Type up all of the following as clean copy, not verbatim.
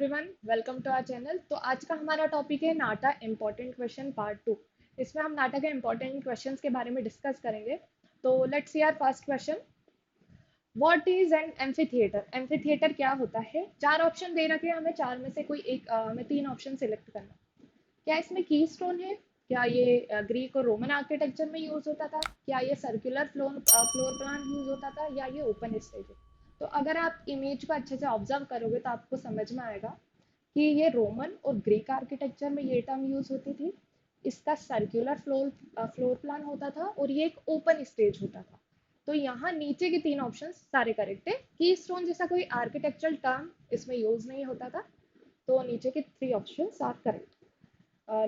Everyone, welcome to our channel. तो आज का हमारा टॉपिक है नाटा इम्पोर्टेंट क्वेश्चन पार्ट 2। इसमें हम नाटा के इम्पोर्टेंट क्वेश्चंस के बारे में डिस्कस करेंगे। तो let's see our first question. What is an amphitheatre? Amphitheatre क्या होता है? चार ऑप्शन दे रखे हैं हमें, चार में से कोई एक हमें तीन ऑप्शन सिलेक्ट करना। क्या इसमें की स्टोन है? क्या ये ग्रीक और रोमन आर्किटेक्चर में यूज होता था? क्या ये सर्कुलर फ्लोर प्लान यूज होता था, या ये ओपन स्टेज है? तो अगर आप इमेज को अच्छे से ऑब्जर्व करोगे तो आपको समझ में आएगा कि ये रोमन और ग्रीक आर्किटेक्चर में ये टर्म यूज होती थी। इसका सर्कुलर फ्लोर प्लान होता था और ये एक ओपन स्टेज होता था। तो यहाँ नीचे के तीन ऑप्शन सारे करेक्ट है। की स्टोन जैसा कोई आर्किटेक्चरल टर्म इसमें यूज नहीं होता था। तो नीचे के three option are correct.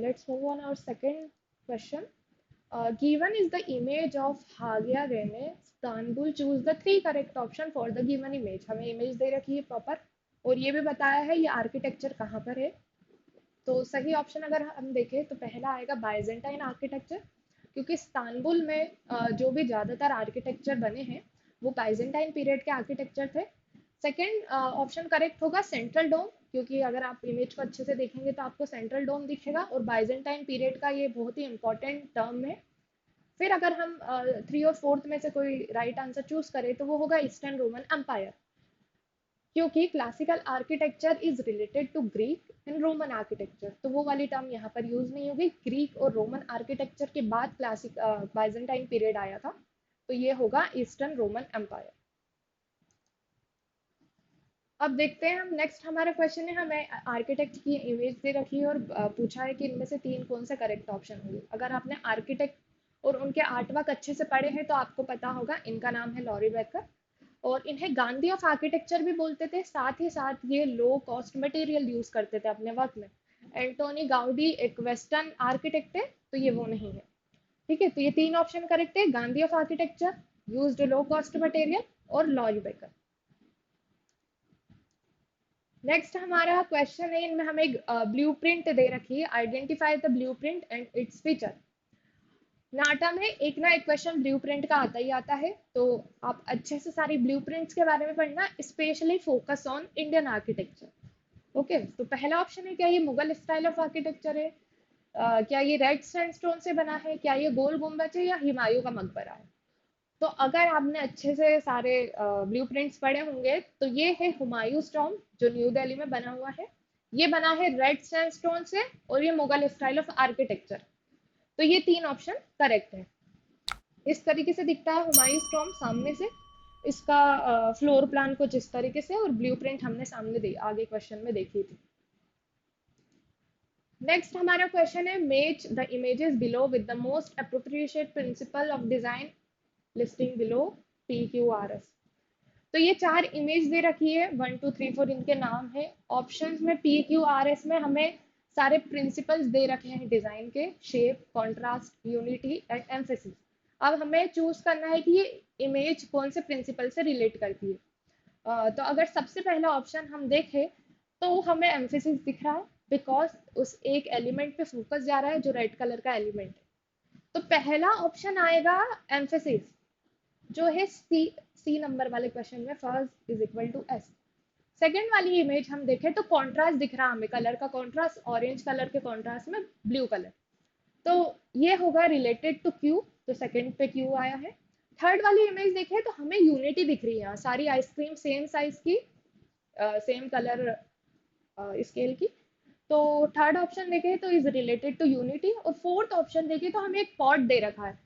Let's move on our second question. Given is the image of Hagia Rene, Istanbul. Choose the three correct option for the given image. हमें इमेज दे रखी है प्रॉपर और ये भी बताया है ये आर्किटेक्चर कहाँ पर है। तो सही ऑप्शन अगर हम देखें तो पहला आएगा बाइजेंटाइन आर्किटेक्चर, क्योंकि इस्तांबुल में जो भी ज़्यादातर आर्किटेक्चर बने हैं वो बाइजेंटाइन पीरियड के आर्किटेक्चर थे। सेकेंड ऑप्शन करेक्ट होगा सेंट्रल डोम, क्योंकि अगर आप इमेज को अच्छे से देखेंगे तो आपको सेंट्रल डोम दिखेगा और बाइजेंटाइन पीरियड का ये बहुत ही इंपॉर्टेंट टर्म है। फिर अगर हम थ्री और फोर्थ में से कोई राइट आंसर चूज करें तो वो होगा ईस्टर्न रोमन एम्पायर, क्योंकि classical architecture is related to Greek and Roman architecture. तो वो वाली टर्म यहाँ पर यूज नहीं होगी। ग्रीक और रोमन आर्किटेक्चर के बाद क्लासिक बाइजेंटाइन पीरियड आया था, तो ये होगा ईस्टर्न रोमन एम्पायर। अब देखते हैं हम नेक्स्ट हमारा क्वेश्चन है, हमें आर्किटेक्ट की इमेज दे रखी है और पूछा है कि इनमें से तीन कौन से करेक्ट ऑप्शन होंगे। अगर आपने आर्किटेक्ट और उनके आर्टवर्क अच्छे से पढ़े हैं तो आपको पता होगा इनका नाम है लॉरी बेकर, और इन्हें गांधी ऑफ आर्किटेक्चर भी बोलते थे। साथ ही साथ ये लो कॉस्ट मटेरियल यूज करते थे अपने वर्क में। एंटोनी गाउडी एक वेस्टर्न आर्किटेक्ट है, तो ये वो नहीं है। ठीक है, तो ये तीन ऑप्शन करेक्ट है, Gandhi of architecture, used low cost material और लॉरी बेकर। नेक्स्ट हमारा क्वेश्चन है, इनमें हमें ब्लूप्रिंट दे रखी है। Identify the blueprint and its feature. NATA में एक ना एक क्वेश्चन ब्लूप्रिंट का आता ही आता है, तो आप अच्छे से सारी ब्लूप्रिंट्स के बारे में पढ़ना, specially focus on Indian architecture. Okay, तो पहला ऑप्शन है क्या ये मुगल स्टाइल ऑफ आर्किटेक्चर है? क्या ये रेड सैंडस्टोन से बना है? क्या ये गोल गुम्बद है या हुमायूं का मकबरा है? तो अगर आपने अच्छे से सारे ब्लूप्रिंट्स पढ़े होंगे तो ये है हुमायूं टॉम्ब जो न्यू दिल्ली में बना हुआ है। ये बना है रेड सैंडस्टोन से और ये मुगल स्टाइल ऑफ आर्किटेक्चर। तो ये तीन ऑप्शन करेक्ट है। इस तरीके से दिखता है हुमायूं टॉम्ब सामने से। इसका फ्लोर प्लान कुछ इस तरीके से, और ब्लूप्रिंट हमने सामने आगे क्वेश्चन में देखी थी। नेक्स्ट हमारा क्वेश्चन है, match the images below with the most appropriate principle of design listing below PQRS। तो ये चार इमेज दे रखी है, 1 2 3 4 इनके नाम है। ऑप्शंस में PQRS में हमें सारे प्रिंसिपल्स दे रखे हैं डिजाइन के, shape, contrast, unity and emphasis. अब हमें चूज करना है कि ये इमेज कौन से प्रिंसिपल से रिलेट करती है। तो अगर सबसे पहला ऑप्शन हम देखें तो हमें एम्फेसिस दिख रहा है, बिकॉज उस एक एलिमेंट पे फोकस जा रहा है जो रेड कलर का एलिमेंट है। तो पहला ऑप्शन आएगा एम्फेसिस, जो है सी नंबर वाले क्वेश्चन में first is equal to S. Second वाली इमेज हम देखें तो कॉन्ट्रास्ट दिख रहा है हमें, कलर का कॉन्ट्रास्ट, ऑरेंज कलर के कॉन्ट्रास्ट में ब्लू कलर। तो ये होगा रिलेटेड टू क्यू, तो सेकेंड पे क्यू आया है। थर्ड वाली इमेज देखें तो हमें यूनिटी दिख रही है, सारी आइसक्रीम सेम साइज की, सेम कलर स्केल की। तो थर्ड ऑप्शन देखें तो इज रिलेटेड टू यूनिटी। और फोर्थ ऑप्शन देखें तो हमें एक पॉट दे रखा है।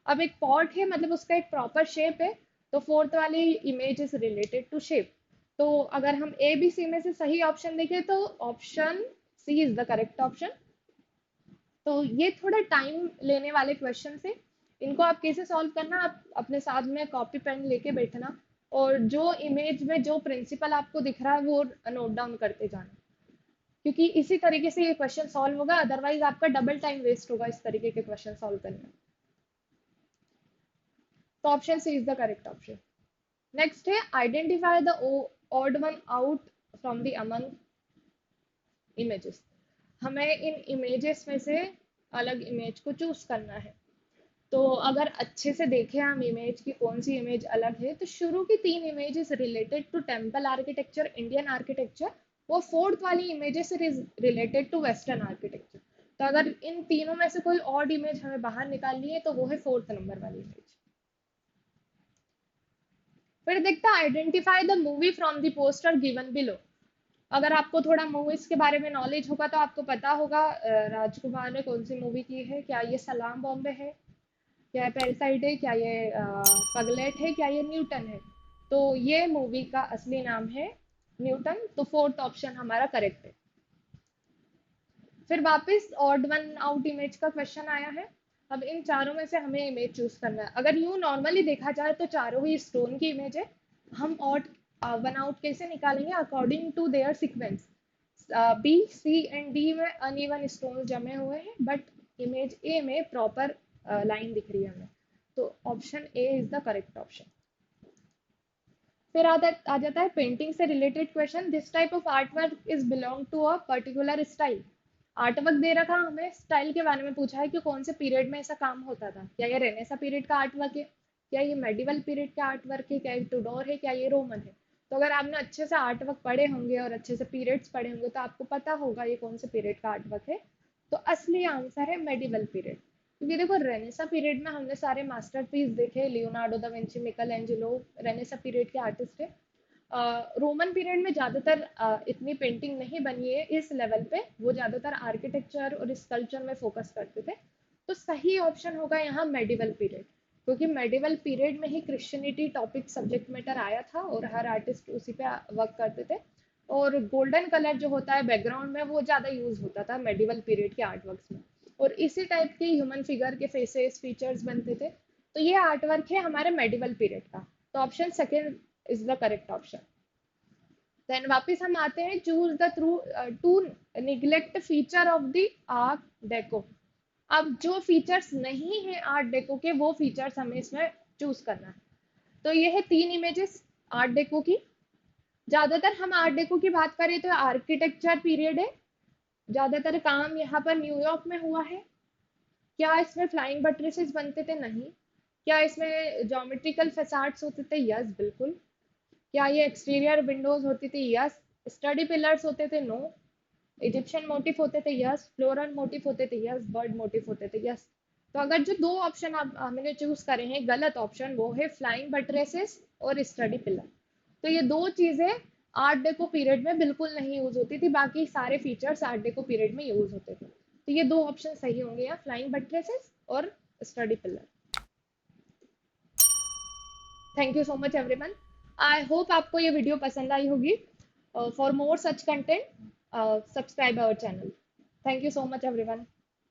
अब एक पॉट है मतलब उसका एक प्रॉपर शेप है, तो फोर्थ वाली image is related to shape. तो अगर हम ABC में से सही ऑप्शन देखें तो option C is the correct option. तो ये थोड़ा टाइम लेने वाले क्वेश्चन है, इनको आप कैसे सॉल्व करना, आप अपने साथ में कॉपी पेन लेके बैठना और जो इमेज में जो प्रिंसिपल आपको दिख रहा है वो नोट डाउन करते जाना, क्योंकि इसी तरीके से ये क्वेश्चन सॉल्व होगा, अदरवाइज आपका डबल टाइम वेस्ट होगा इस तरीके के क्वेश्चन सॉल्व करने में। तो option C is the correct option. Next है, identify the odd one out from the among images. हमें इन इमेजेस में से अलग इमेज को चूज करना है। तो अगर अच्छे से देखें हम इमेज की कौन सी इमेज अलग है, तो शुरू की तीन images related to temple architecture, Indian architecture वो फोर्थ वाली इमेजेस से रिलेटेड टू वेस्टर्न आर्किटेक्चर। तो अगर इन तीनों में से कोई ऑड इमेज हमें बाहर निकालनी है तो वो है फोर्थ नंबर वाली इमेज। फिर देखते हैं identify the movie from the poster given below. अगर आपको थोड़ा मूवीज के बारे में नॉलेज होगा तो आपको पता होगा राजकुमार ने कौन सी मूवी की है। क्या ये सलाम बॉम्बे है, क्या ये पैरासाइट है, क्या ये पगलेट है, क्या ये न्यूटन है। तो ये मूवी का असली नाम है न्यूटन। तो फोर्थ ऑप्शन हमारा करेक्ट है। फिर वापस ऑड वन आउट इमेज का क्वेश्चन आया है। अब इन चारों में से हमें इमेज चूज करना है। अगर यूं नॉर्मली देखा जाए तो चारों ही स्टोन की इमेज है। हम ऑड वन आउट कैसे निकालेंगे? According to their sequence. B C and D में अनइवन स्टोन जमे हुए हैं, बट इमेज ए में प्रॉपर लाइन दिख रही है हमें। तो option A is the correct option. फिर आ जाता है पेंटिंग से related question. This type of art work is belong to a particular style. Art work दे रखा, हमें स्टाइल के बारे में पूछा है कि कौन से पीरियड में ऐसा काम होता था। क्या ये रेनेसा पीरियड का आर्ट वर्क है, क्या ये मेडिवल पीरियड का आर्ट वर्क है, क्या ये टूडोर है, क्या ये रोमन है। तो अगर आपने अच्छे से आर्ट वर्क पढ़े होंगे और अच्छे से पीरियड्स पढ़े होंगे तो आपको पता होगा ये कौन से पीरियड का आर्ट वर्क है। तो असली आंसर है मेडिवल पीरियड। क्योंकि देखो रेनेसा पीरियड में हमने सारे मास्टरपीस देखे, Leonardo da Vinci, Michelangelo Renaissance period के आर्टिस्ट है। रोमन पीरियड में ज्यादातर इतनी पेंटिंग नहीं बनी है इस लेवल पे। वो ज्यादातर आर्किटेक्चर और स्कल्पचर में फोकस करते थे। तो सही ऑप्शन होगा यहाँ मेडिवल पीरियड। क्योंकि मेडिवल पीरियड में ही क्रिश्चियनिटी टॉपिक सब्जेक्ट मैटर आया था और हर आर्टिस्ट उसी पे वर्क करते थे। और गोल्डन कलर जो होता है बैकग्राउंड में वो ज्यादा यूज होता था मेडिवल पीरियड के आर्ट वर्क्स में। और इसी टाइप के ह्यूमन फिगर के फेसेस फीचर्स बनते थे। तो ये आर्ट वर्क है हमारे मेडिवल पीरियड का। तो option second is the correct option. Then वापस हम आते हैं choose the true to neglect feature of the art deco. अब जो फीचर्स नहीं है आर्ट डेको के वो फीचर्स हमें इसमें चूज करना है। तो ये है तीन इमेजेस आर्ट डेको की। ज्यादातर हम आर्ट डेको की बात करें तो आर्किटेक्चर पीरियड है। ज्यादातर काम यहाँ पर न्यूयॉर्क में हुआ है। क्या इसमें फ्लाइंग बट्रेसेस बनते थे? नहीं। क्या इसमें ज्योमेट्रिकल फैसाड्स होते थे? यस बिल्कुल। क्या ये एक्सटीरियर विंडोज होती थी? यस। स्टडी पिलर्स होते थे? नो। इजिप्शियन मोटिफ होते थे? यस। फ्लोरल मोटिफ होते थे? यस। बर्ड मोटिफ होते थे? यस। तो अगर जो दो ऑप्शन आप हमने चूज करे हैं गलत ऑप्शन, वो है फ्लाइंग बट्रेसेस और स्टडी पिलर। तो ये दो चीजें आर्ट डेको पीरियड में बिल्कुल नहीं यूज होती थी। बाकी सारे फीचर्स आर्ट डेको पीरियड में यूज होते थे। तो ये दो ऑप्शन सही होंगे यहाँ, फ्लाइंग बट्रेसेस और study pillar. Thank you so much everyone. I hope आपको ये वीडियो पसंद आई होगी। For more such content subscribe our channel. Thank you so much everyone.